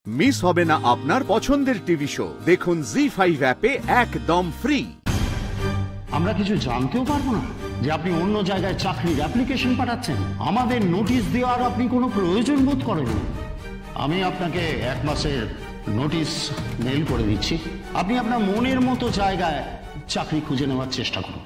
Miss হবে না আপনার পছন্দের টিভি শো। দেখুন জি5 অ্যাপে একদম ফ্রি। আমরা কিছু জানতেও পারবো না যে আপনি অন্য জায়গায় চাকরির অ্যাপ্লিকেশন পাঠাচ্ছেন। আমাদের নোটিশ দেওয়ার আপনি কোনো প্রয়োজন বোধ করেন। আমি আপনাকে 1 মাসের নোটিশ মেল করে দিচ্ছি। আপনি আপনার মনের মতো জায়গায় চাকরি খুঁজে নেওয়ার চেষ্টা করুন।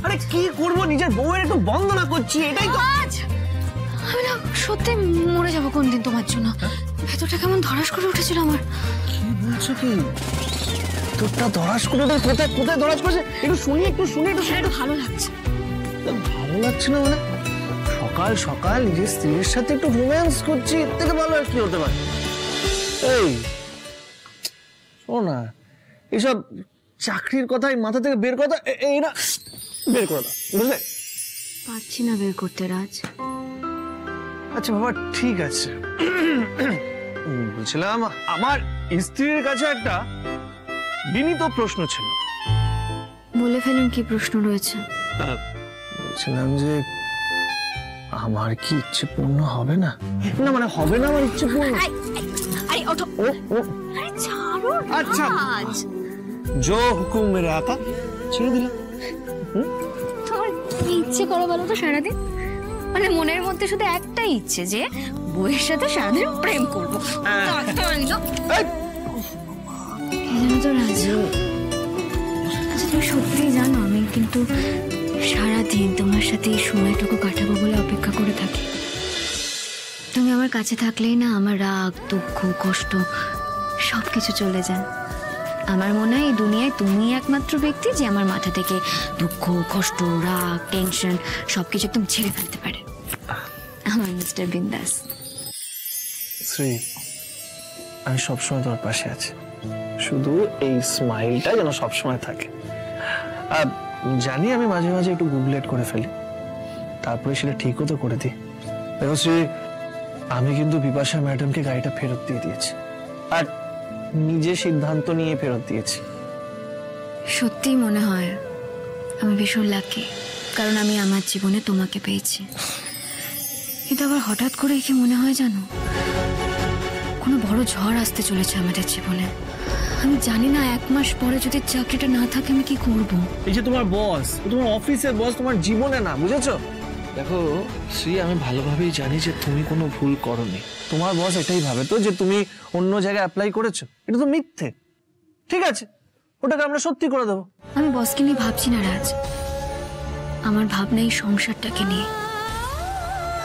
আরে কি করবো, নিজের বউয়ের একটু বন্দনা করছি, এটাই তো। আমি না সত্যি মরে যাবো কোনদিন তোমার জন্য। ভেতরটা কেমন ধরাস করে উঠেছিল আমার। কি বলছো কি? তোরটা ধরাস করে কোথায় কোথায় ধরাস করেছে? একটু শুনি একটু ভালো লাগছে। ভালো লাগছে না মানে? সকাল সকাল নিজের স্ত্রীর সাথে একটু রোম্যান্স করছি, এর থেকে ভালো আর কি হতে পারে? এই শোনো না, এসব চাকরির কথাই মাথা থেকে বের কথা, এই না বের করে দাও, বুঝলে? পারছি না বের করতে রাজ। আচ্ছা বাবা, ঠিক আছে। বলছিলাম, আমার স্ত্রীর কাছে একটা বিনীত প্রশ্ন ছিল। বলে ফেলুন, কি প্রশ্ন রয়েছে? বলছিলাম যে আমার কি ইচ্ছে পূর্ণ হবে না? না মানে হবে না আমার ইচ্ছে পূর্ণ। আরে ওঠো। আরে ছাড়ো আচ্ছা, রাজ। জো হুকুম মেরে আকা, ছেড়ে দিলাম। তোমার কি ইচ্ছে করো বলো তো সারাদিন? মানে মনের মধ্যে শুধু একটাই ইচ্ছে যে বউয়ের সাথে সারাদিন প্রেম করবো। আচ্ছা তুমি সত্যিই জানো আমি কিন্তু সারাদিন তোমার সাথে এই সময়টুকু কাটাবো বলে অপেক্ষা করে থাকি। তুমি আমার কাছে থাকলেই না আমার রাগ, দুঃখ, কষ্ট সবকিছু চলে যায়। আমার মনে হয় এই দুনিয়ায় তুমি একমাত্র ব্যক্তি যে আমার মাথা থেকে দুঃখ, কষ্ট, রাগ, টেনশন সবকিছু একদম ঝেড়ে ফেলতে পারে। আমার মিস্টার বিন্দাস। শ্রী, আমি সবসময় তোমার পাশে আছি, শুধু এই স্মাইলটা যেন সবসময় থাকে। জানি আমি মাঝে মাঝে একটু গুগলেট করে ফেলি, তারপরে সেটা ঠিকও তো করে দিই। দেখো শ্রী, আমি কিন্তু বিপাশা ম্যাডামকে গাড়িটা ফেরত দিয়ে দিয়েছি, আর নিজে সিদ্ধান্ত নিয়ে ফেরত দিয়েছি। সত্যিই মনে হয় আমি ভীষণ লাকি, কারণ আমি আমার জীবনে তোমাকে পেয়েছি। কিন্তু আবার হঠাৎ করে কি মনে হয় জানো, কোনো বড় ঝড় আসতে চলেছে আমাদের জীবনে। আমি জানি না 1 মাস পরে যদি চাকরিটা না থাকে আমি কি করব। এই যে তোমার বস, তোমার অফিসের বস, তোমার জীবনে না, বুঝেছো? দেখো শ্রী, আমি ভালোভাবেই জানি যে তুমি কোনো ভুল করোনি। তোমার বস এটাই ভাবে তো যে তুমি অন্য জায়গায় অ্যাপ্লাই করেছো, এটা তো মিথ্যে। ঠিক আছে, ওটাকে আমরা সত্যি করে দেবো। আমি বসকে নিয়ে ভাবছি না রাজ, আমার ভাবনা এই সংসারটাকে নিয়ে।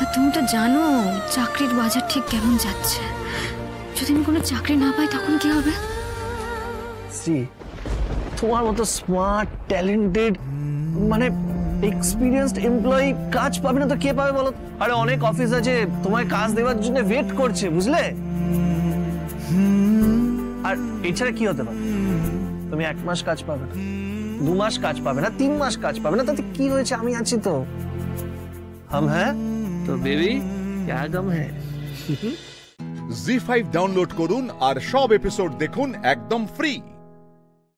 আর তুমি তো জানো চাকরির বাজার ঠিক কেমন যাচ্ছে। যদি আমি কোনো চাকরি না পাই তখন কি হবে? শ্রী, তোমার মতো স্মার্ট, ট্যালেন্টেড, মানে এক্সপিরিয়েন্সড এমপ্লয়ি কাজ পাবে না তো কে পাবে বলো? আরে অনেক অফিস আছে তোমায় কাজ দেওয়ার জন্য ওয়েট করছে, বুঝলে? আর এছাড়া কি হতে পারে? তুমি 1 মাস কাজ পাবে না, 2 মাস কাজ পাবে না, 3 মাস কাজ পাবে না, তাতে কি হয়েছে? আমি আছি তো। হাম হ্যাঁ তো বেবি, ক্যা গম হ্যাঁ। জি5 ডাউনলোড করুন আর সব এপিসোড দেখুন একদম ফ্রি।